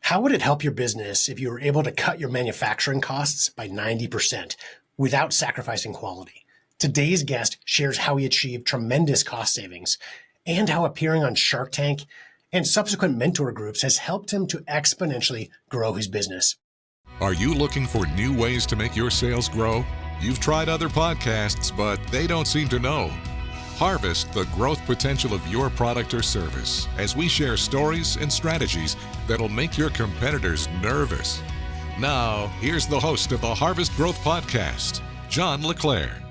How would it help your business if you were able to cut your manufacturing costs by 90% without sacrificing quality? Today's guest shares how he achieved tremendous cost savings and how appearing on Shark Tank and subsequent mentor groups has helped him to exponentially grow his business. Are you looking for new ways to make your sales grow? You've tried other podcasts, but they don't seem to know. Harvest the growth potential of your product or service as we share stories and strategies that'll make your competitors nervous. Now, here's the host of the Harvest Growth Podcast, John LeClaire.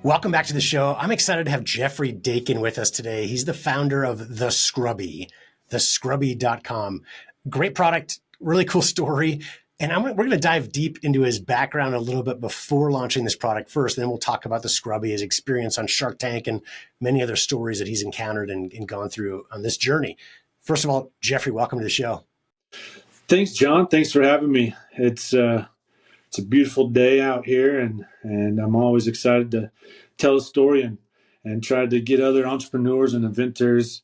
Welcome back to the show. I'm excited to have Jeffrey Dakin with us today. He's the founder of the Scrubby, thescrubby.com. Great product, really cool story. And we're going to dive deep into his background a little bit before launching this product first. Then we'll talk about the Scrubby, his experience on Shark Tank, and many other stories that he's encountered and gone through on this journey. First of all, Jeffrey, welcome to the show. Thanks, John. Thanks for having me. It's a beautiful day out here, and I'm always excited to tell a story and try to get other entrepreneurs and inventors,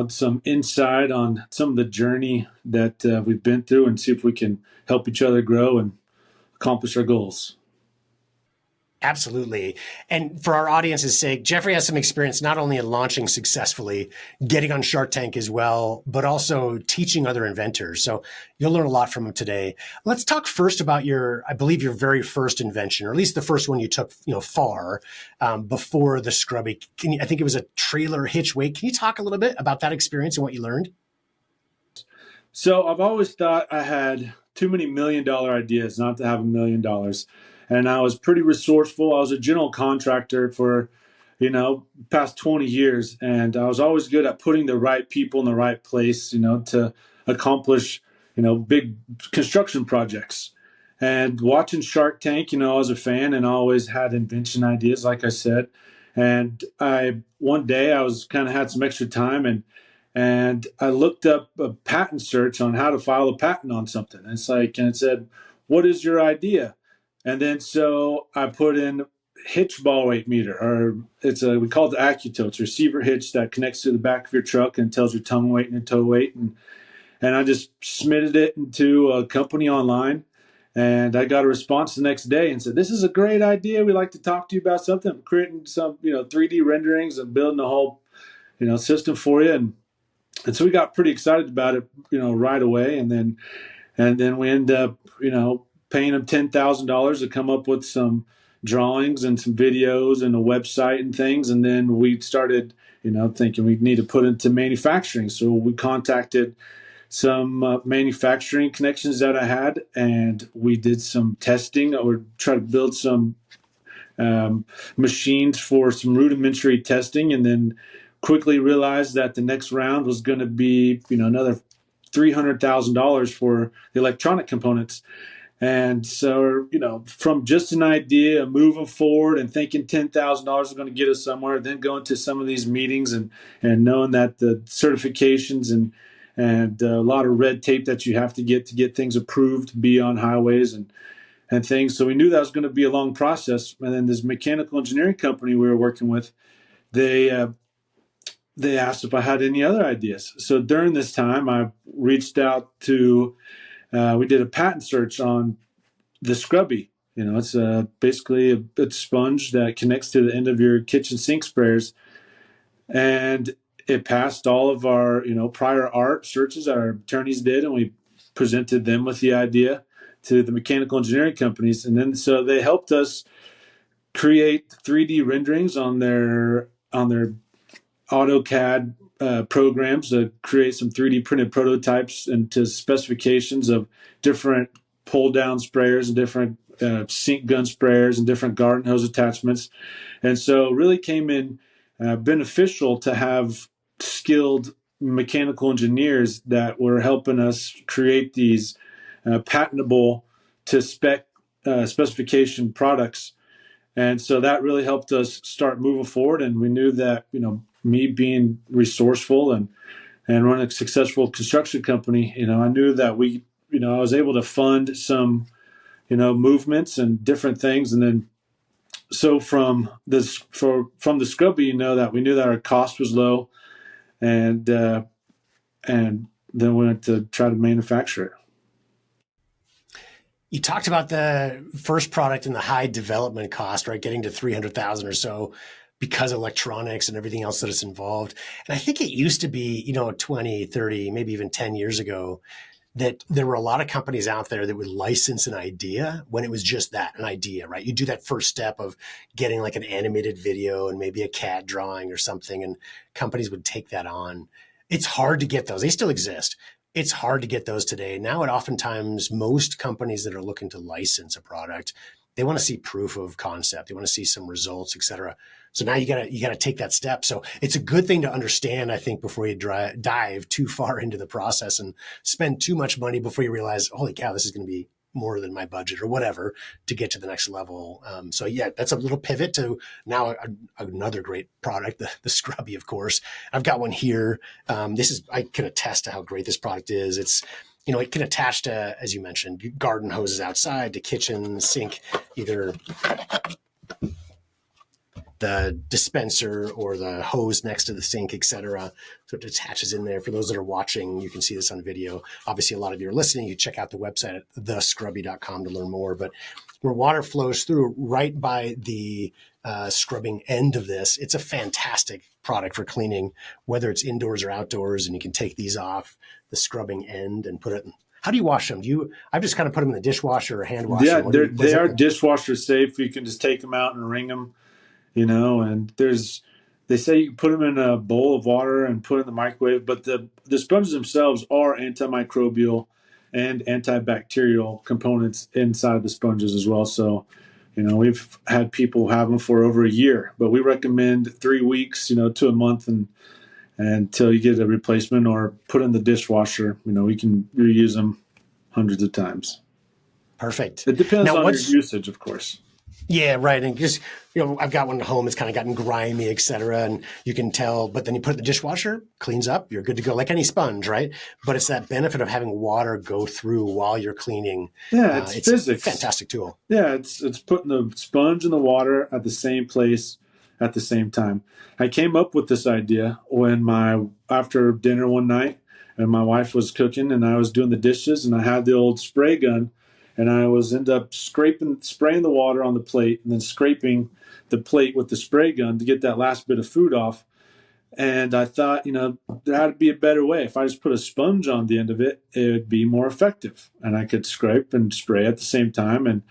some insight on some of the journey that we've been through and see if we can help each other grow and accomplish our goals. Absolutely. And for our audience's sake, Jeffrey has some experience not only in launching successfully, getting on Shark Tank as well, but also teaching other inventors. So you'll learn a lot from him today. Let's talk first about I believe your very first invention, or at least the first one you took, far before the Scrubby. I think it was a trailer hitch weight. Can you talk a little bit about that experience and what you learned? So I've always thought I had too many $1 million ideas not to have $1 million. And I was pretty resourceful. I was a general contractor for, past 20 years. And I was always good at putting the right people in the right place, to accomplish, big construction projects. And watching Shark Tank, I was a fan and always had invention ideas, like I said. And one day I was had some extra time and I looked up a patent search on how to file a patent on something. And it said, what is your idea? And then so I put in hitch ball weight meter, or we call it the Accutote. It's a receiver hitch that connects to the back of your truck and tells your tongue weight and your toe weight. And I just submitted it into a company online, and I got a response the next day and said, this is a great idea. We'd like to talk to you about something. I'm creating some, 3D renderings and building a whole, system for you. And so we got pretty excited about it, right away. And then we end up, paying them $10,000 to come up with some drawings and some videos and a website and things. And then we started, thinking we need to put into manufacturing. So we contacted some manufacturing connections that I had, and we did some testing or try to build some machines for some rudimentary testing, and then quickly realized that the next round was going to be, another $300,000 for the electronic components. And so, from just an idea, moving forward and thinking $10,000 is going to get us somewhere, then going to some of these meetings and knowing that the certifications and a lot of red tape that you have to get things approved to be on highways and things. So we knew that was going to be a long process. And then this mechanical engineering company we were working with, they asked if I had any other ideas. So during this time, I reached out to we did a patent search on the Scrubby. It's basically a sponge that connects to the end of your kitchen sink sprayers. And it passed all of our, prior art searches our attorneys did, and we presented them with the idea to the mechanical engineering companies. And then so they helped us create 3D renderings on their AutoCAD programs to create some 3D printed prototypes and to specifications of different pull down sprayers and different sink gun sprayers and different garden hose attachments. And so really came in beneficial to have skilled mechanical engineers that were helping us create these patentable to specification products. And so that really helped us start moving forward. And we knew that, me being resourceful and running a successful construction company, I knew that I was able to fund some, movements and different things. And then, so from the Scrubby, that we knew that our cost was low and then went to try to manufacture it. You talked about the first product and the high development cost, right? Getting to 300,000 or so because of electronics and everything else that is involved. And I think it used to be, 20, 30, maybe even 10 years ago, that there were a lot of companies out there that would license an idea when it was just that, an idea, right? You do that first step of getting like an animated video and maybe a CAD drawing or something, and companies would take that on. It's hard to get those. They still exist. It's hard to get those today. Now, oftentimes, most companies that are looking to license a product, they want to see proof of concept. They want to see some results, et cetera. So now you gotta take that step. So it's a good thing to understand, I think, before you dive too far into the process and spend too much money before you realize, holy cow, this is going to be more than my budget or whatever to get to the next level. So yeah, that's a little pivot to now another great product, the Scrubby, of course. I've got one here. I can attest to how great this product is. It's, it can attach to, as you mentioned, garden hoses outside, to kitchen, sink, either the dispenser or the hose next to the sink, et cetera. So it attaches in there. For those that are watching, you can see this on video. Obviously, a lot of you are listening. You check out the website at thescrubby.com to learn more. But where water flows through right by the scrubbing end of this, it's a fantastic product for cleaning, whether it's indoors or outdoors. And you can take these off the scrubbing end and put it in. How do you wash them? I've just kind of put them in the dishwasher or hand washer. Yeah, they are dishwasher safe. You can just take them out and wring them. And they say you can put them in a bowl of water and put it in the microwave, but the sponges themselves are antimicrobial and antibacterial components inside the sponges as well. So, we've had people have them for over a year, but we recommend 3 weeks, to a month and until you get a replacement, or put in the dishwasher. We can reuse them hundreds of times. Perfect. It depends on your usage, of course. Yeah, right. And just, I've got one at home. It's kind of gotten grimy, et cetera. And you can tell, but then you put it in the dishwasher, cleans up, you're good to go, like any sponge, right? But it's that benefit of having water go through while you're cleaning. Yeah, it's physics. A fantastic tool. Yeah, it's putting the sponge and the water at the same place at the same time. I came up with this idea after dinner one night, and my wife was cooking and I was doing the dishes, and I had the old spray gun. And I end up spraying the water on the plate and then scraping the plate with the spray gun to get that last bit of food off. And I thought, there had to be a better way. If I just put a sponge on the end of it, it would be more effective. And I could scrape and spray at the same time. And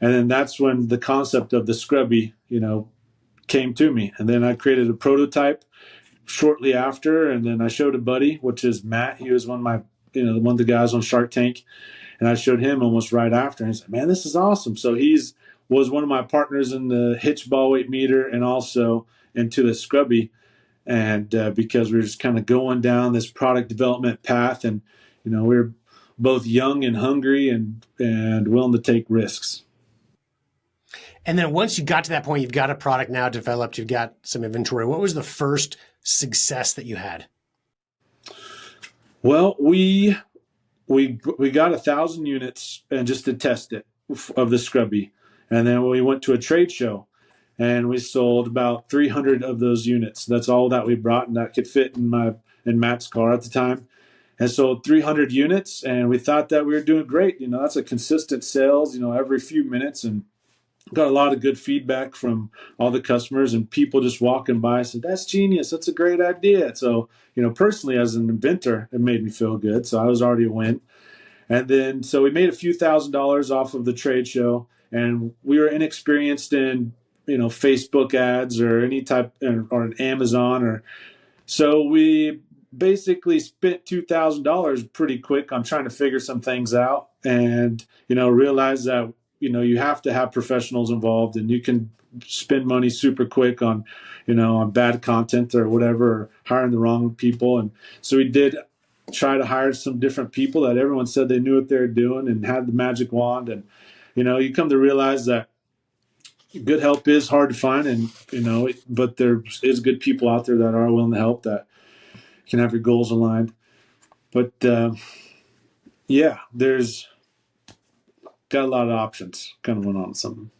then that's when the concept of the Scrubby, came to me. And then I created a prototype shortly after. And then I showed a buddy, which is Matt. He was one of the guys on Shark Tank. And I showed him almost right after. And he said, man, this is awesome. So was one of my partners in the hitch ball weight meter and also into the Scrubby. And because we were just kind of going down this product development path, and, we we're both young and hungry and willing to take risks. And then once you got to that point, you've got a product now developed, you've got some inventory. What was the first success that you had? Well, we got 1,000 units and just to test it of the Scrubby. And then we went to a trade show and we sold about 300 of those units. That's all that we brought, and that could fit in Matt's car at the time. And sold 300 units, and we thought that we were doing great. That's a consistent sales, every few minutes, and got a lot of good feedback from all the customers, and people just walking by said, that's genius. That's a great idea. So, personally as an inventor, it made me feel good. So I was already a win. And then, so we made a few $1,000s off of the trade show, and we were inexperienced in, Facebook ads or any type, or an Amazon, so we basically spent $2,000 pretty quick on trying to figure some things out, and, realized that, you have to have professionals involved, and you can spend money super quick on, on bad content or whatever, or hiring the wrong people. And so we did try to hire some different people that everyone said they knew what they were doing and had the magic wand. And, you come to realize that good help is hard to find, and, but there is good people out there that are willing to help, that can have your goals aligned. But, there's got a lot of options. Kind of went on something.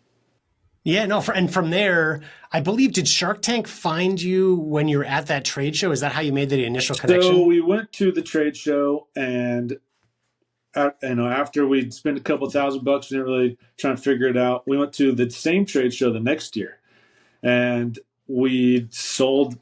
Yeah, no, and from there, I believe, did Shark Tank find you when you were at that trade show? Is that how you made the initial So connection? we went to the trade show, and after we'd spent a couple $1,000, we didn't really try to figure it out. We went to the same trade show the next year, and we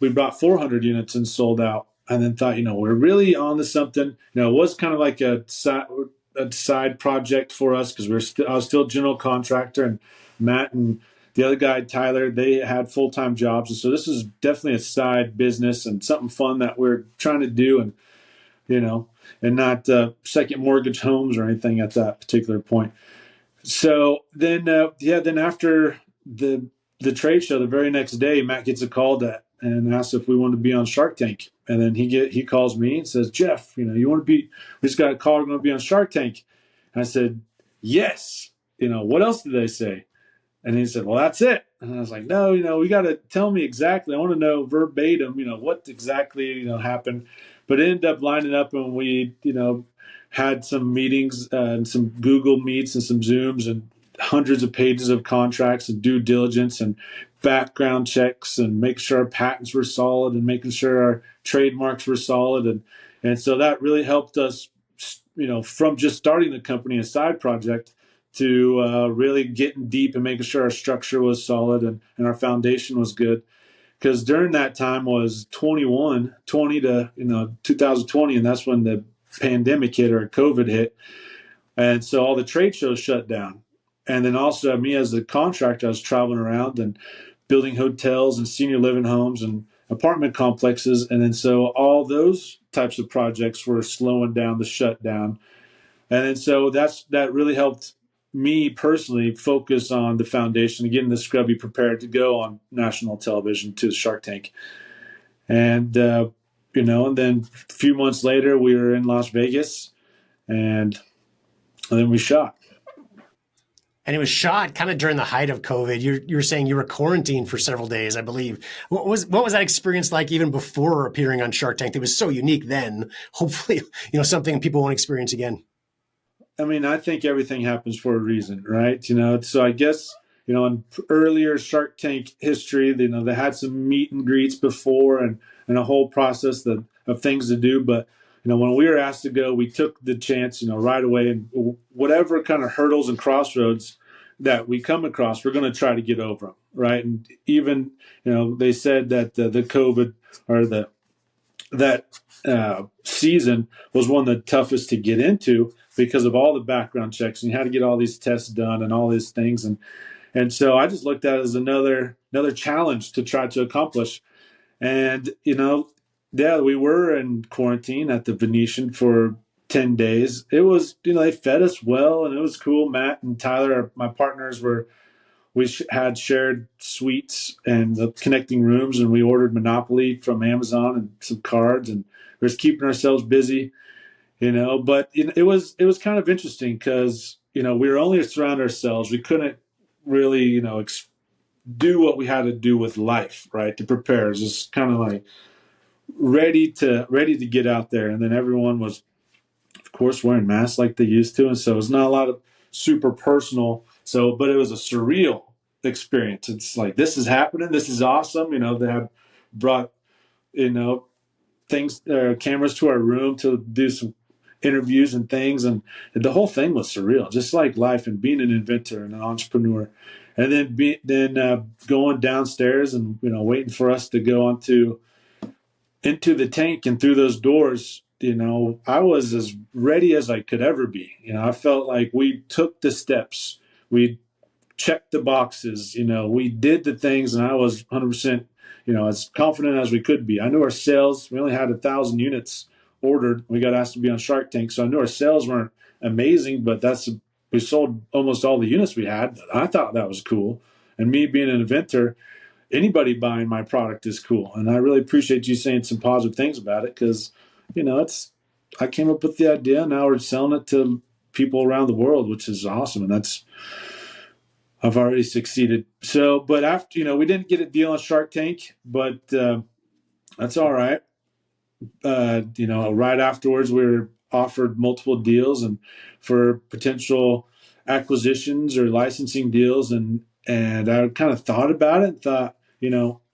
brought 400 units and sold out, and then thought, we're really on to something. It was kind of like a side project for us, because I was still general contractor, and Matt and the other guy, Tyler, they had full-time jobs. And so this is definitely a side business and something fun that we're trying to do, and, and not second mortgage homes or anything at that particular point. So then after the trade show, the very next day, Matt gets a call and asks if we want to be on Shark Tank. And then he calls me and says, Jeff, you want to be? We just got a call. We're going to be on Shark Tank. And I said, yes. What else did they say? And he said, well, that's it. And I was like, no, we got to tell me exactly. I want to know verbatim, what exactly, happened. But it ended up lining up, and we, had some meetings and some Google Meets and some Zooms and hundreds of pages of contracts and due diligence and background checks and make sure our patents were solid and making sure our trademarks were solid. And so that really helped us, from just starting the company, a side project, to really getting deep and making sure our structure was solid and our foundation was good. Because during that time was 20 to 2020, and that's when the pandemic hit, or COVID hit. And so all the trade shows shut down. And then also me as a contractor, I was traveling around and building hotels and senior living homes and apartment complexes. And then so all those types of projects were slowing down, the shutdown. And then so that really helped me personally focus on the foundation, getting the Scrubby prepared to go on national television to Shark Tank. And, and then a few months later, we were in Las Vegas, and then we shot. And it was shot kind of during the height of COVID. You were saying you were quarantined for several days, I believe. What was that experience like even before appearing on Shark Tank? That was so unique then. Hopefully, something people won't experience again. I mean, I think everything happens for a reason, right? So I guess, in earlier Shark Tank history, they had some meet and greets before and a whole process of things to do. But, when we were asked to go, we took the chance, right away. And whatever kind of hurdles and crossroads that we come across, we're going to try to get over them, right? And even, they said that the COVID or that season was one of the toughest to get into because of all the background checks, and you had to get all these tests done and all these things. And so I just looked at it as another challenge to try to accomplish. And, we were in quarantine at the Venetian for 10 days. It was, they fed us well, and it was cool. Matt and Tyler, my partners, we had shared suites and the connecting rooms, and we ordered Monopoly from Amazon and some cards, and we were just keeping ourselves busy, but it was kind of interesting because, we were only surrounding ourselves. We couldn't really, do what we had to do with life, right? To prepare. It was just kind of like ready to get out there. And then everyone was, of course, wearing masks like they used to. And so it was not a lot of super personal. So, but it was a surreal experience. It's like, this is happening. This is awesome. They had brought, things, cameras to our room to do some interviews and things. And the whole thing was surreal, just like life and being an inventor and an entrepreneur. And then going downstairs and, waiting for us to go into the tank and through those doors, I was as ready as I could ever be. I felt like we took the steps. We checked the boxes. We did the things, and I was 100%, as confident as we could be. I knew our sales, we only had 1,000 units ordered. We got asked to be on Shark Tank. So I knew our sales weren't amazing, but we sold almost all the units we had. I thought that was cool. And me being an inventor, anybody buying my product is cool. And I really appreciate you saying some positive things about it because, I came up with the idea. Now we're selling it to people around the world, which is awesome. And I've already succeeded. So, but after, we didn't get a deal on Shark Tank, but that's all right. Right afterwards, we were offered multiple deals and for potential acquisitions or licensing deals. And And I kind of thought about it and thought,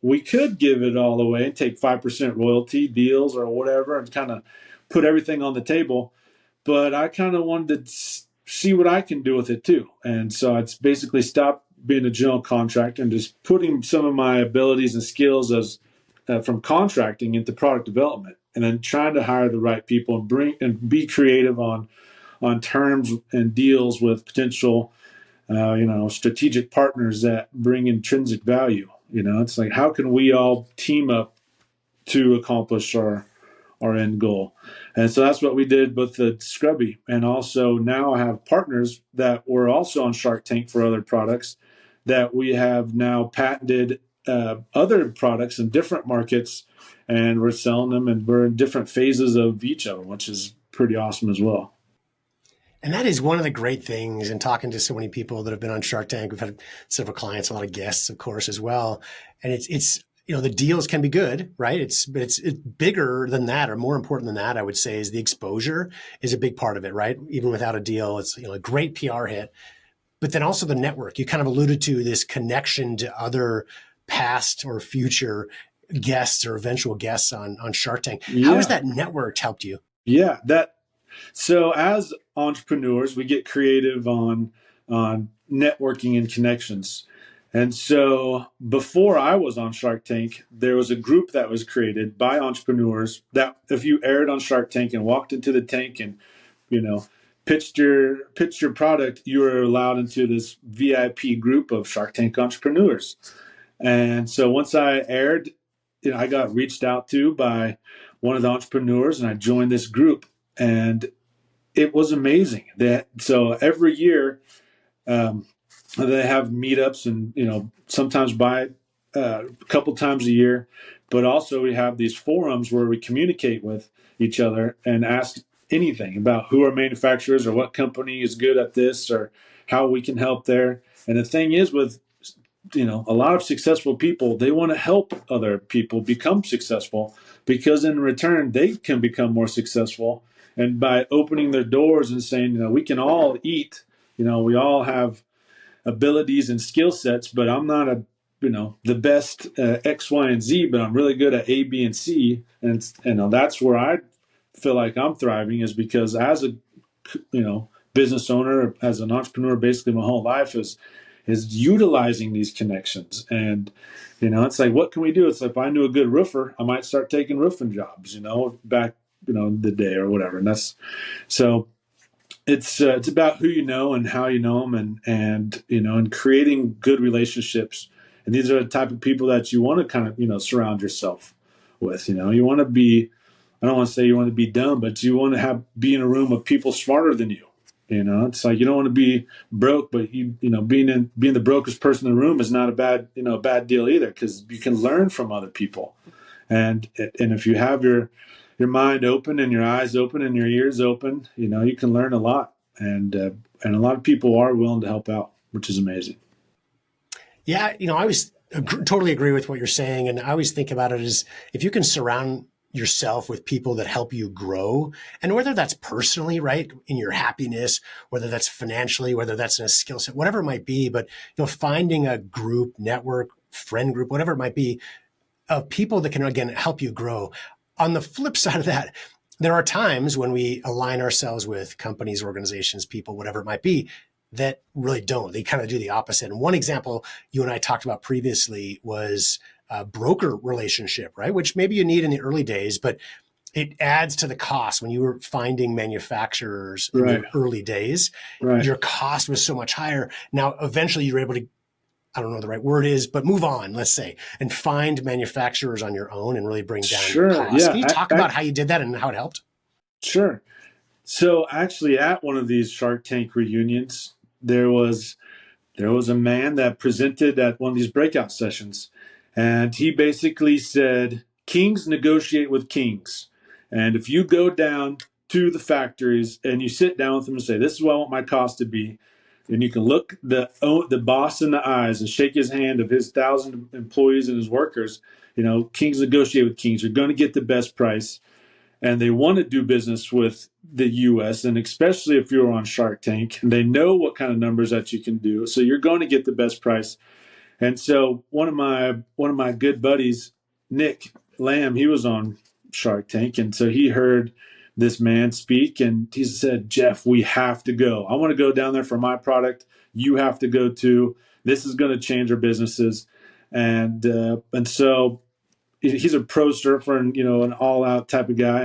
we could give it all away and take 5% royalty deals or whatever and kind of put everything on the table. But I kind of wanted to see what I can do with it too. And so it's basically stopped being a general contractor and just putting some of my abilities and skills as from contracting into product development, and then trying to hire the right people and be creative on terms and deals with potential strategic partners that bring intrinsic value. It's like, how can we all team up to accomplish our end goal? And so that's what we did with the Scrubby. And also now I have partners that were also on Shark Tank for other products that we have now patented other products in different markets, and we're selling them, and we're in different phases of each of them, which is pretty awesome as well. And that is one of the great things in talking to so many people that have been on Shark Tank. We've had several clients, a lot of guests, of course, as well. And it's the deals can be good, right? It's bigger than that, or more important than that, I would say, is the exposure is a big part of it, right? Even without a deal, it's a great PR hit. But then also the network. You kind of alluded to this connection to other past or future guests or eventual guests on Shark Tank. Yeah. How has that network helped you? Yeah, so as entrepreneurs, we get creative on networking and connections. And so before I was on Shark Tank, there was a group that was created by entrepreneurs that if you aired on Shark Tank and walked into the tank and, pitched your product, you were allowed into this VIP group of Shark Tank entrepreneurs. And so once I aired, I got reached out to by one of the entrepreneurs, and I joined this group, and it was amazing. So every year they have meetups, and sometimes by a couple times a year, but also we have these forums where we communicate with each other and ask anything about who are manufacturers or what company is good at this or how we can help there. And the thing is with a lot of successful people, they want to help other people become successful, because in return they can become more successful. And by opening their doors and saying, we can all eat, we all have abilities and skill sets, but I'm not the best X, Y, and Z, but I'm really good at A, B, and C. And that's where I feel like I'm thriving, is because as a business owner, as an entrepreneur, basically my whole life is utilizing these connections. And it's like, what can we do? It's like, if I knew a good roofer, I might start taking roofing jobs, back the day or whatever. And that's so it's about who you know and how you know them, and creating good relationships. And these are the type of people that you want to kind of surround yourself with. You want to be, I don't want to say you want to be dumb, but you want to be in a room of people smarter than you. It's like, you don't want to be broke, but being the brokest person in the room is not a bad deal either, because you can learn from other people. And if you have your mind open and your eyes open and your ears open, you can learn a lot. And a lot of people are willing to help out, which is amazing. Yeah. I always totally agree with what you're saying. And I always think about it as, if you can surround yourself with people that help you grow, and whether that's personally, right, in your happiness, whether that's financially, whether that's in a skill set, whatever it might be, but finding a group, network, friend group, whatever it might be, of people that can, again, help you grow. On the flip side of that, there are times when we align ourselves with companies, organizations, people, whatever it might be, that really don't. They kind of do the opposite. And one example you and I talked about previously was a broker relationship, right? Which maybe you need in the early days, but it adds to the cost. When you were finding manufacturers in the early days, your cost was so much higher. Now, eventually you were able to, I don't know what the right word is, but move on, let's say, and find manufacturers on your own and really bring down your costs. Yeah. Can you talk about how you did that and how it helped? Sure. So actually at one of these Shark Tank reunions, there was a man that presented at one of these breakout sessions. And he basically said, kings negotiate with kings. And if you go down to the factories and you sit down with them and say, this is what I want my cost to be, and you can look the boss in the eyes and shake his hand of his 1,000 employees and his workers, kings negotiate with kings. You're going to get the best price. and they want to do business with the US, and especially if you're on Shark Tank, and they know what kind of numbers that you can do. So you're going to get the best price. And so one of my good buddies, Nick Lamb, he was on Shark Tank, and so he heard this man speak, and he said, "Jeff, we have to go. I want to go down there for my product. You have to go too. This is going to change our businesses." And so he's a pro surfer and an all out type of guy,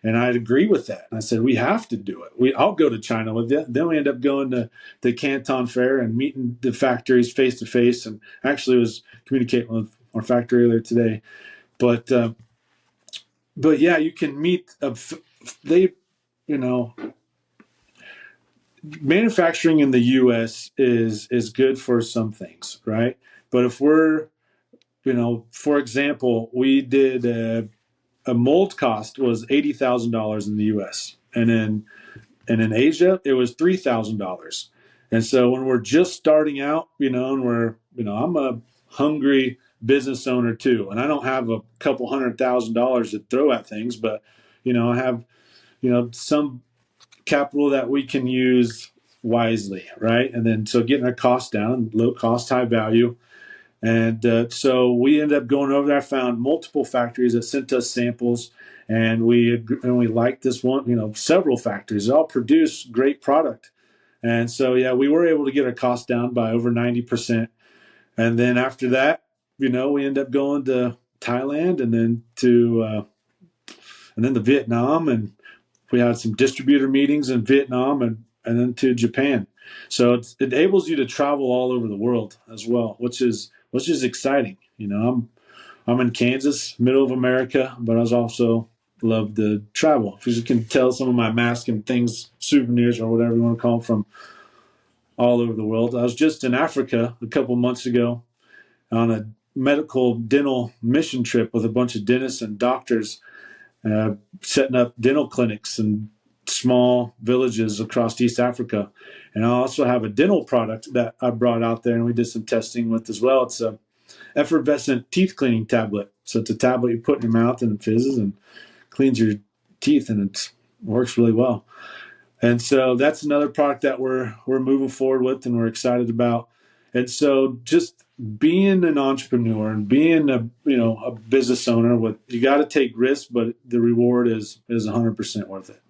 and I'd agree with that. And I said, we have to do it. I'll go to China with you. Then we end up going to the Canton Fair and meeting the factories face to face. And actually was communicating with our factory earlier today. But yeah, you can meet manufacturing in the U.S. is good for some things, right? But if we're, for example, we did a mold cost was $80,000 in the U.S. and in Asia it was $3,000. And so when we're just starting out, and I'm a hungry business owner too, and I don't have a couple $100,000 to throw at things, but I have some capital that we can use wisely, right? And then so getting our costs down, low cost, high value. And so we ended up going over there, found multiple factories that sent us samples, and we liked this one, several factories. They all produce great product. And so, yeah, we were able to get our costs down by over 90%. And then after that, we ended up going to Thailand and then to Vietnam, and we had some distributor meetings in Vietnam and then to Japan. So it enables you to travel all over the world as well, which is exciting. I'm in Kansas, middle of America, but I also love to travel. If you can tell, some of my masks and things, souvenirs or whatever you want to call them, from all over the world. I was just in Africa a couple months ago on a medical dental mission trip with a bunch of dentists and doctors, setting up dental clinics in small villages across East Africa. And I also have a dental product that I brought out there and we did some testing with as well. It's a effervescent teeth cleaning tablet. So it's a tablet you put in your mouth and it fizzes and cleans your teeth, and it works really well. And so that's another product that we're moving forward with and we're excited about. And so just being an entrepreneur and being a business owner, you got to take risks, but the reward is 100% worth it.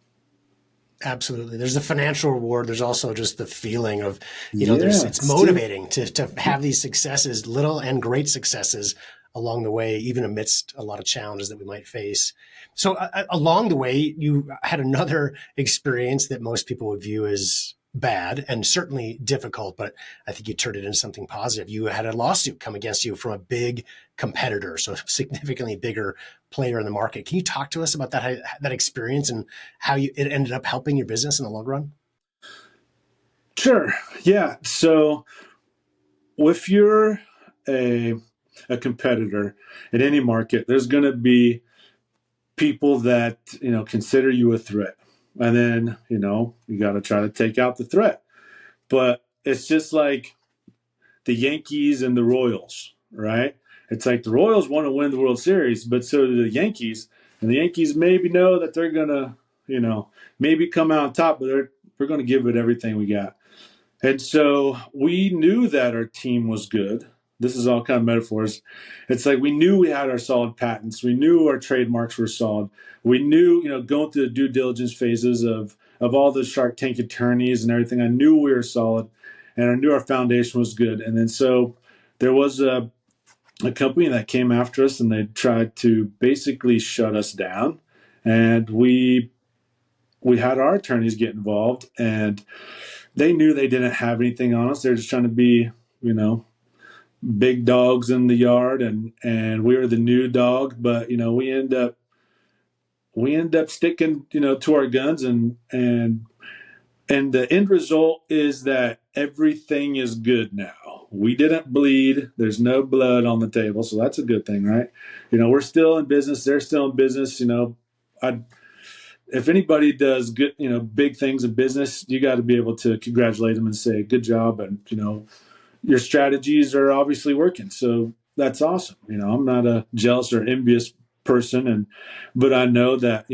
Absolutely. There's a financial reward. There's also just the feeling of, Yeah, it's motivating to have these successes, little and great successes along the way, even amidst a lot of challenges that we might face. So along the way, you had another experience that most people would view as bad and certainly difficult, but I think you turned it into something positive. You had a lawsuit come against you from a big competitor, so a significantly bigger player in the market. Can you talk to us about that experience and how it ended up helping your business in the long run? Sure. Yeah. So if you're a competitor in any market, there's going to be people that, consider you a threat. And then, you got to try to take out the threat. But it's just like the Yankees and the Royals, right? It's like the Royals want to win the World Series, but so do the Yankees. And the Yankees maybe know that they're going to, maybe come out on top, but we're going to give it everything we got. And so we knew that our team was good. This is all kind of metaphors. It's like we knew we had our solid patents. We knew our trademarks were solid. We knew, going through the due diligence phases of all the Shark Tank attorneys and everything, I knew we were solid and I knew our foundation was good. And then so there was a company that came after us and they tried to basically shut us down. And we had our attorneys get involved, and they knew they didn't have anything on us. They're just trying to be, big dogs in the yard, and we were the new dog, but we end up sticking to our guns, and the end result is that everything is good now. We didn't bleed. There's no blood on the table, so that's a good thing, right? We're still in business. They're still in business. If anybody does good, big things in business, you got to be able to congratulate them and say good job, and your strategies are obviously working. So that's awesome. I'm not a jealous or envious person. But I know that,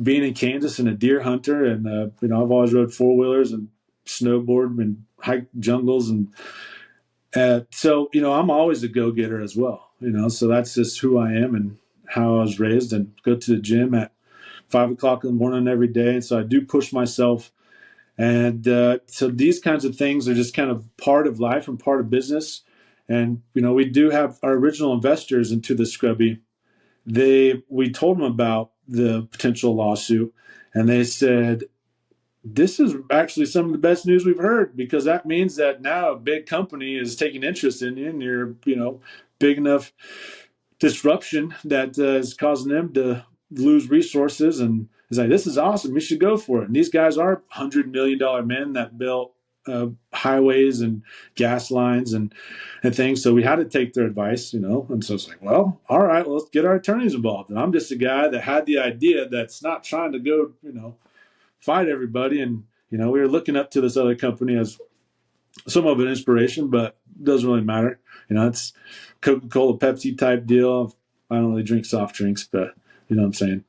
being in Kansas and a deer hunter, and, I've always rode 4-wheelers and snowboard and hiked jungles. So, I'm always a go-getter as well, so that's just who I am and how I was raised, and go to the gym at 5 o'clock in the morning every day. And so I do push myself. And so these kinds of things are just kind of part of life and part of business. And, we do have our original investors into the Scrubby. We told them about the potential lawsuit, and they said, this is actually some of the best news we've heard, because that means that now a big company is taking interest in you, and you're, big enough disruption that is causing them to lose resources. And it's like, this is awesome. We should go for it. And these guys are $100 million men that built highways and gas lines and things. So we had to take their advice, And so it's like, well, all right, let's get our attorneys involved. And I'm just a guy that had the idea that's not trying to go, fight everybody. And, we were looking up to this other company as some of an inspiration, but it doesn't really matter. It's Coca-Cola, Pepsi type deal. I don't really drink soft drinks, but you know what I'm saying.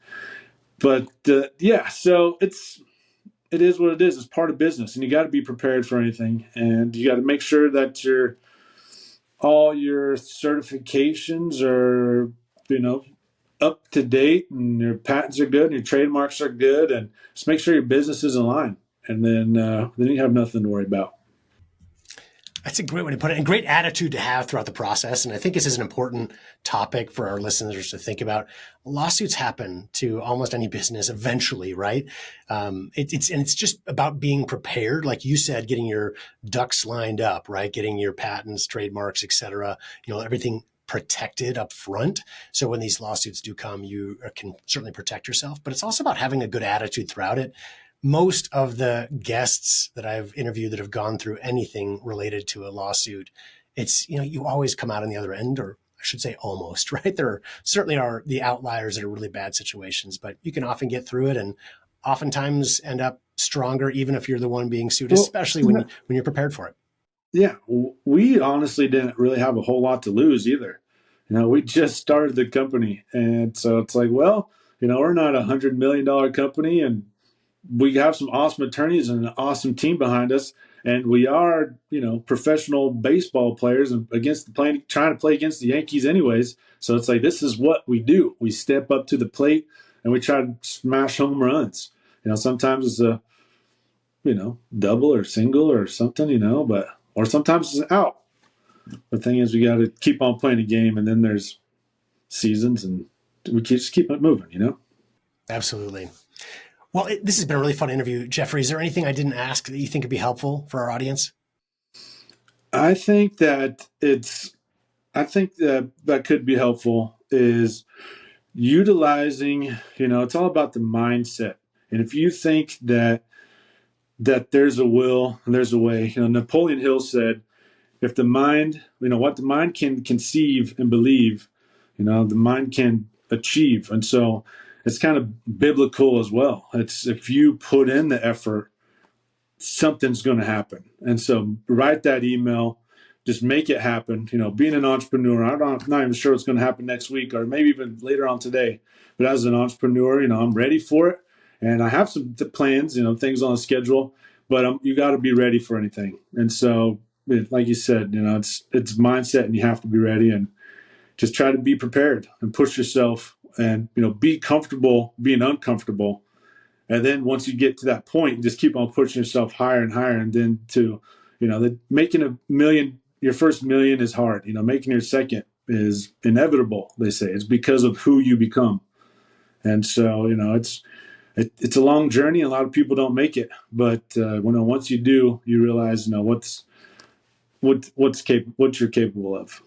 But so it is what it is. It's part of business, and you got to be prepared for anything, and you got to make sure that all your certifications are, up to date, and your patents are good, and your trademarks are good, and just make sure your business is in line, and then you have nothing to worry about. That's a great way to put it, and great attitude to have throughout the process. And I think this is an important topic for our listeners to think about. Lawsuits happen to almost any business eventually, right? It's just about being prepared, like you said, getting your ducks lined up, right? Getting your patents, trademarks, et cetera, everything protected up front. So when these lawsuits do come, you can certainly protect yourself. But it's also about having a good attitude throughout it. Most of the guests that I've interviewed that have gone through anything related to a lawsuit, it's, you always come out on the other end, or I should say almost, right? There certainly are the outliers that are really bad situations, but you can often get through it and oftentimes end up stronger, even if you're the one being sued, especially when you're prepared for it. Yeah. We honestly didn't really have a whole lot to lose either. We just started the company. And so it's like, well, we're not $100 million company, and we have some awesome attorneys and an awesome team behind us. And we are, professional baseball players and trying to play against the Yankees anyways. So it's like, this is what we do. We step up to the plate and we try to smash home runs. Sometimes it's a, double or single or something, or sometimes it's out. The thing is, we got to keep on playing a game, and then there's seasons, and we just keep it moving, Absolutely. Well, this has been a really fun interview. Jeffrey, is there anything I didn't ask that you think would be helpful for our audience? I think that that could be helpful is utilizing, it's all about the mindset. And if you think that there's a will and there's a way, Napoleon Hill said, if the mind, what the mind can conceive and believe, the mind can achieve. And so it's kind of biblical as well. It's if you put in the effort, something's going to happen. And so write that email, just make it happen. Being an entrepreneur, I'm not even sure what's going to happen next week or maybe even later on today. But as an entrepreneur, I'm ready for it. And I have some plans, things on the schedule, but you got to be ready for anything. And so, like you said, it's mindset, and you have to be ready, and just try to be prepared and push yourself, and be comfortable being uncomfortable. And then once you get to that point, just keep on pushing yourself higher and higher. And then making $1 million, your first $1 million is hard. Making your second is inevitable, they say. It's because of who you become. And so, it's a long journey. A lot of people don't make it, but once you do, you realize what you're capable of.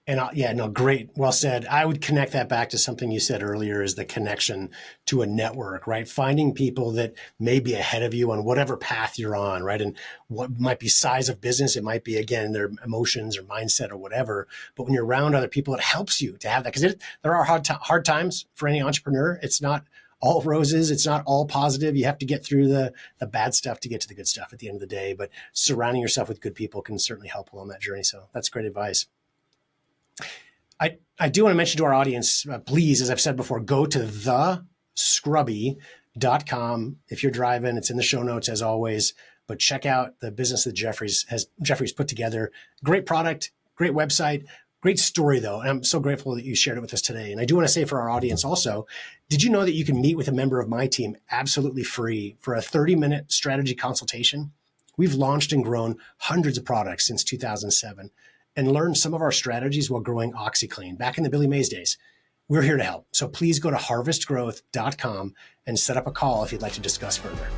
And great. Well said. I would connect that back to something you said earlier, is the connection to a network, right? Finding people that may be ahead of you on whatever path you're on, right? And what might be size of business, it might be, again, their emotions or mindset or whatever. But when you're around other people, it helps you to have that, because there are hard times for any entrepreneur. It's not all roses. It's not all positive. You have to get through the bad stuff to get to the good stuff at the end of the day. But surrounding yourself with good people can certainly help along that journey. So that's great advice. I do want to mention to our audience, please, as I've said before, go to thescrubby.com. If you're driving, it's in the show notes as always, but check out the business that Jeffrey's put together. Great product, great website, great story though. And I'm so grateful that you shared it with us today. And I do want to say for our audience also, did you know that you can meet with a member of my team absolutely free for a 30-minute strategy consultation? We've launched and grown hundreds of products since 2007 and learned some of our strategies while growing OxyClean back in the Billy Mays days. We're here to help. So please go to harvestgrowth.com and set up a call if you'd like to discuss further.